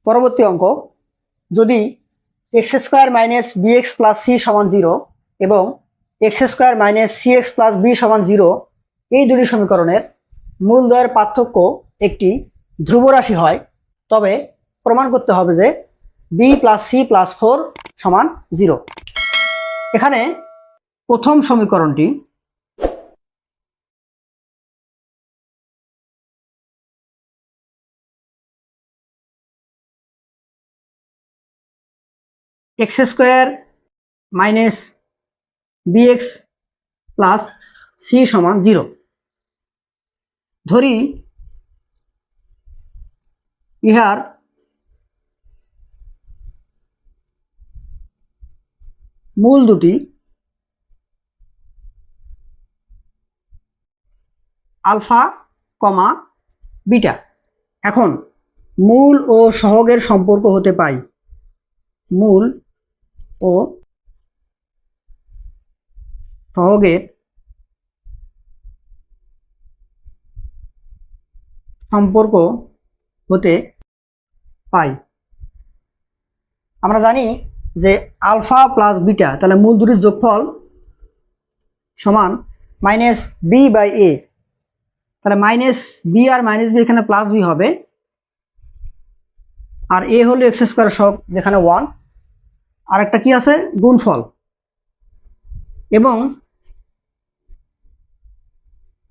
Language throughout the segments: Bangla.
পরবর্তী অঙ্ক, যদি x square minus bx plus c সমান 0 এবং x square minus c x plus b সমান 0 এই দুটি সমীকরণের মূলদ্বয়ের পার্থক্য একটি ধ্রুব রাশি হয়, তবে প্রমাণ করতে হবে যে বি প্লাস সি প্লাস 4 সমান 0। এখানে প্রথম সমীকরণটি x square minus bx plus c সমান 0। ধরি ইহার মূল দুটি আলফা কমা বিটা। এখন মূল ও সহগের সম্পর্ক হতে পাই মূল ও সহগের সম্পর্ক হতে পাই। আমরা জানি যে আলফা প্লাস বিটা, তাহলে মূল দুটির যোগফল সমান মাইনাস বি বাই এ। তাহলে মাইনাস বি আর মাইনাস বি এখানে প্লাস বি হবে, আর এ হলো এক্স স্কোয়ার সহগ যেখানে 1, আর একটা কি আছে গুণফল, এবং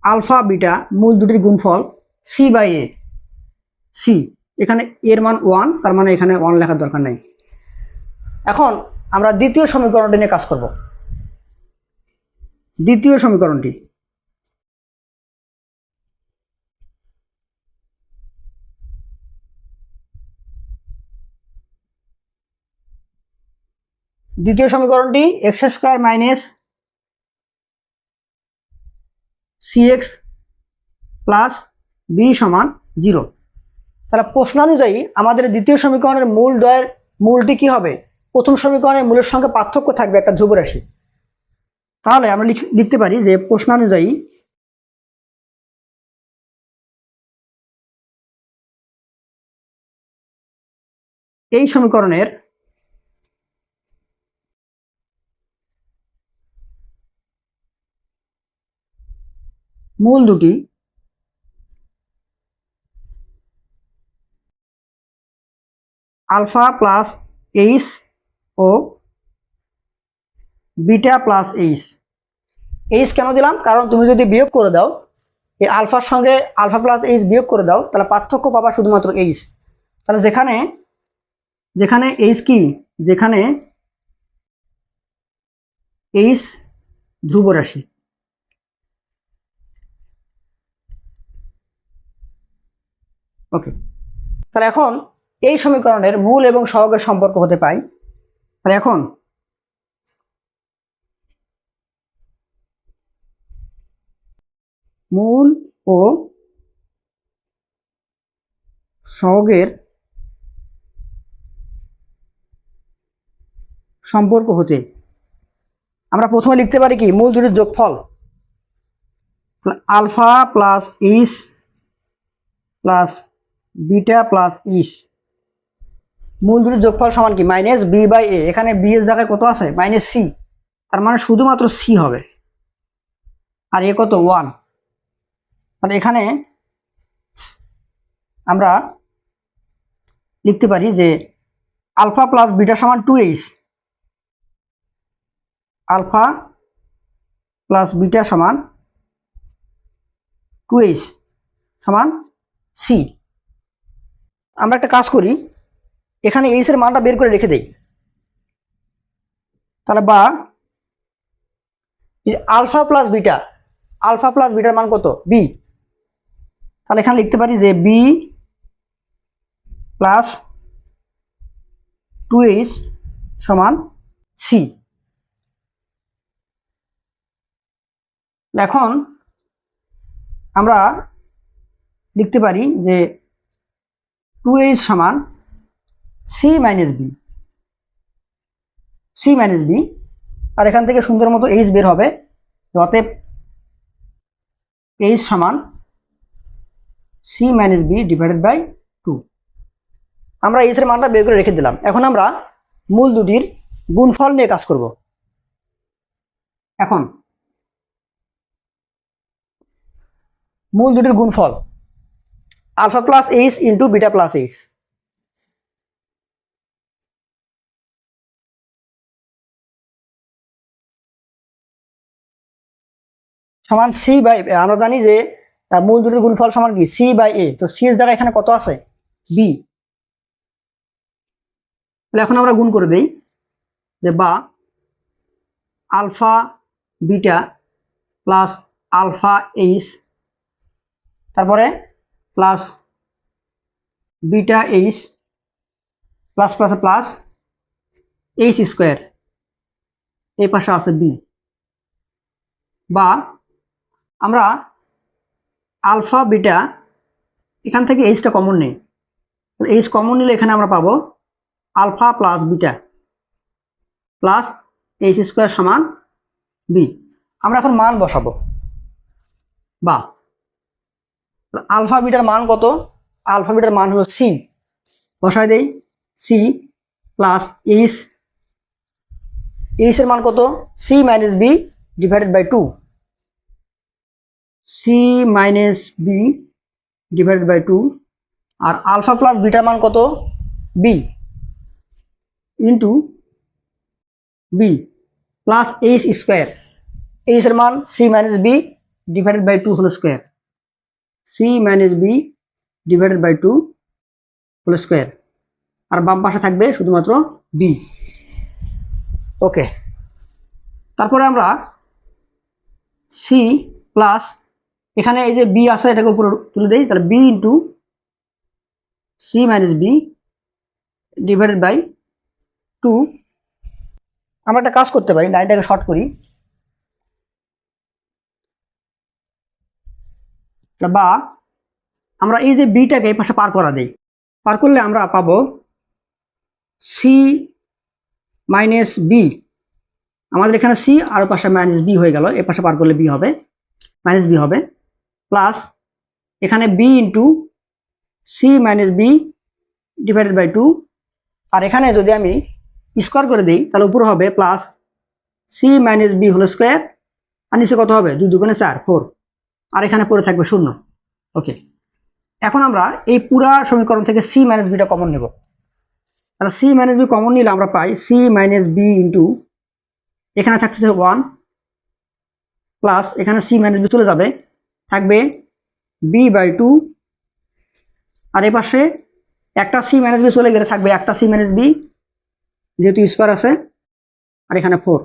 আলফা বিটা মূল দুটির গুণফল সি বাই এ। সি এখানে এর মান 1, তার মানে এখানে 1 লেখার দরকার নেই। এখন আমরা দ্বিতীয় সমীকরণটি নিয়ে কাজ করব। দ্বিতীয় সমীকরণটি x square minus c x plus b সমান 0। তাহলে প্রশ্নানুযায়ী আমাদের দ্বিতীয় সমীকরণের মূলটি কি হবে? প্রথম সমীকরণের মূলের সঙ্গে পার্থক্য থাকবে একটা ধ্রুব রাশি। তাহলে আমরা লিখতে পারি যে প্রশ্নানুযায়ী এই সমীকরণের মূল দুটি আলফা প্লাস এইচ ও বিটা প্লাস এইচ। এইচ কেন দিলাম? কারণ তুমি যদি বিয়োগ করে দাও, এই আলফার সঙ্গে আলফা প্লাস এইচ বিয়োগ করে দাও, তাহলে পার্থক্য পাবা শুধুমাত্র এইচ। তাহলে যেখানে এইচ কি, যেখানে এইচ ধ্রুব রাশি, ওকে। তাহলে এখন এই সমীকরণের মূল এবং সহগের সম্পর্ক হতে পাই। তাহলে এখন মূল ও সহগের সম্পর্ক হতে আমরা প্রথমে লিখতে পারি কি, মূল দুটির যোগফল alpha plus h plus beta plus h, মূল দুটির যোগফল সমান কি মাইনাস বি বাই এ। এখানে বি এর জায়গায় কত আছে? মাইনাস সি, তার মানে শুধুমাত্র সি হবে, আর এ কত 1। তাহলে এখানে আমরা লিখতে পারি যে আলফা প্লাস বিটা সমান 2h, আলফা প্লাস বিটা সমান 2h সমান সি। আমরা একটা কাজ করি, এখানে এইচ এর মানটা বের করে রেখে দেই। তাহলে বা আলফা প্লাস বিটার মান কত? বি। তাহলে এখানে লিখতে পারি যে বি প্লাস 2h সমান সি। এখন আমরা লিখতে পারি যে 2h সমান সি মাইনাস বি, আর এখান থেকে সুন্দর মতো এইচ বের হবে। অতএব এইচ সমান c minus B divided by 2। আমরা এইচ এর মানটা বের করে রেখে দিলাম। এখন আমরা মূল দুটির গুণফল নিয়ে কাজ করব। এখন মূল দুটির গুণফল alpha plus h into beta plus h সমান সি বাই, আমরা জানি যে মূল দুটির গুণফল সমান কি সি বাই এ, তো সি এর জায়গায় এখানে কত আছে বি, তাহলে এখন আমরা গুণ করে দেই যে বা alpha beta plus alpha H তারপরে plus beta H plus plus plus H square এই পাশে আছে বি, বা আমরা আলফা বিটা এখান থেকে এইচটা কমন নেই, এইচ কমন নিলে এখানে আমরা পাবো alpha plus beta plus H square সমান বি। আমরা এখন মান বসাবো, বা আলফা বিটার মান কত, আলফা বিটার মান হলো সি, বসাই দেই সি প্লাস এইচ, এইচ এর মান কত C minus B divided by 2, C minus B divided by 2, আর আলফা প্লাস বিটার মান কত B into B plus H square, H এর মান C minus B divided by 2 whole square, C minus B divided by 2 whole square, আর বাম পাশে থাকবে শুধুমাত্র বি। ওকে, তারপরে আমরা সি প্লাস এখানে এই যে বি আছে এটাকে উপরে তুলে দেই, তাহলে b into C minus B divided by 2, আমরা একটা কাজ করতে পারি, লাইনটাকে শর্ট করি, বা আমরা এই যে বিটাকে এই পাশে পার করা দেই, পার করলে আমরা পাবো সি মাইনাস বি, আমাদের এখানে সি আর পাশে মাইনাস বি হয়ে গেল, এ পাশে পার করলে বি হবে মাইনাস বি হবে, প্লাস এখানে B into C minus B divided by 2, আর এখানে যদি আমি স্কোয়ার করে দিই তাহলে উপরে হবে plus C minus B whole square, আর নিচে কত হবে 2 2 4 4, আর এখানে পড়ে থাকবে 0। ওকে, এখন আমরা এই পুরা সমীকরণ থেকে সি মাইনাস বিটা কমন নেব, তাহলে সি মাইনাস বি কমন নিলে আমরা পাই সি মাইনাস বি ইন্টু এখানে থাকতেছে 1 প্লাস এখানে সি মাইনাস বি চলে যাবে থাকবে বি বাই 2, আর এ পাশে একটা সি মাইনাস বি চলে গেলে থাকবে একটা সি মাইনাস বি যেহেতু স্কোয়ার আছে, আর এখানে 4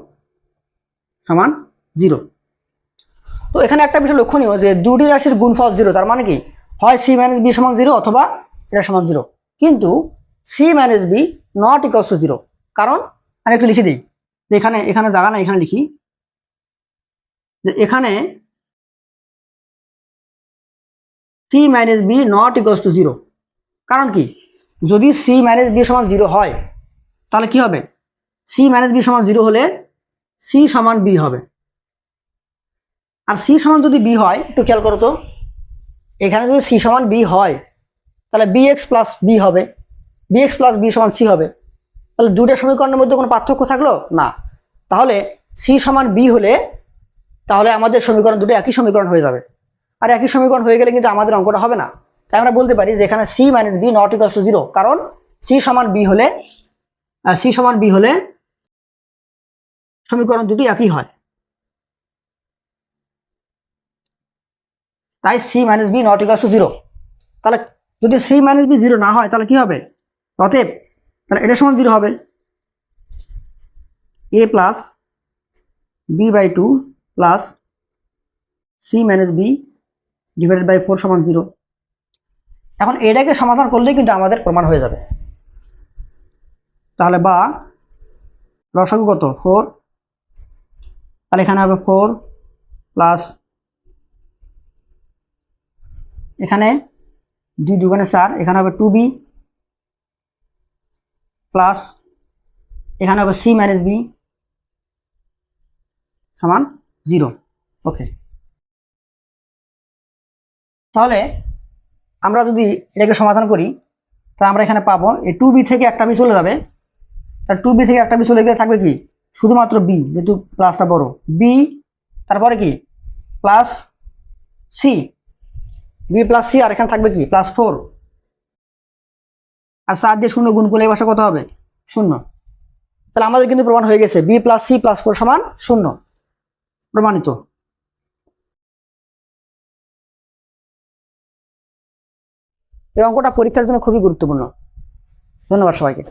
সমান 0। তো এখানে একটা বিষয় লক্ষণীয় যে দুটি রাশির গুণফল 0, তার মানে কি হয় সি মাইনাস বি সমান 0 অথবা এটা সমান 0, কিন্তু c minus B not equals to 0, কারণ আমি একটু লিখে দিই যে এখানে জায়গা না, এখানে লিখি যে এখানে C minus B not equals to 0, কারণ কি যদি সি মাইনাস বি সমান 0 হয় তাহলে কি হবে, সি মাইনাস বি সমান 0 হলে সি সমান বি হবে, আর সি সমান যদি বি হয় একটু খেয়াল করো তো, এখানে যদি সি সমান বি হয় তাহলে বি এক্স প্লাস বি হবে, বি এক্স প্লাস বি সমান সি হবে, তাহলে দুইটা সমীকরণের মধ্যে কোনো পার্থক্য থাকলো না, তাহলে সি সমান বি হলে তাহলে আমাদের সমীকরণ দুটো একই সমীকরণ হয়ে যাবে, আর একই সমীকরণ হয়ে গেলে কিন্তু আমাদের অঙ্কটা হবে না, তাই আমরা বলতে পারি যে এখানে C minus B not equals to 0, কারণ সি সমান বি হলে সমীকরণ দুটি একই হয়, তাই C minus B not equals to 0। তাহলে যদি সি মাইনাস বি 0 না হয় তাহলে কি হবে, অতএব তাহলে এটা সমান 0 হবে, A plus B by 2 plus C minus B divided by 4 সমান 0। এখন এটাকে সমাধান করলে কিন্তু আমাদের প্রমাণ হয়ে যাবে, তাহলে বা লসাগু কত 4, তাহলে এখানে হবে 4 প্লাস এখানে 2 2 4, এখানে হবে 2b প্লাস এখানে হবে সি মাইনাস বি সমান 0। ওকে, তাহলে আমরা যদি এটাকে সমাধান করি তা আমরা এখানে পাবো এই 2b থেকে একটা বি চলে যাবে। তার 2b থেকে একটা বি চলে গেলে থাকবে কি শুধুমাত্র বি, যেহেতু প্লাসটা বড়, বি তারপরে কি plus C, B plus C, আর এখানে থাকবে কি +4। আর 7 দিয়ে 0 গুণ করলে এই পাশে কত হবে 0। তাহলে আমাদের কিন্তু প্রমাণ হয়ে গেছে বি প্লাস সি প্লাস 4 সমান 0, প্রমাণিত। এই অঙ্কটা পরীক্ষার জন্য খুবই গুরুত্বপূর্ণ। ধন্যবাদ সবাইকে।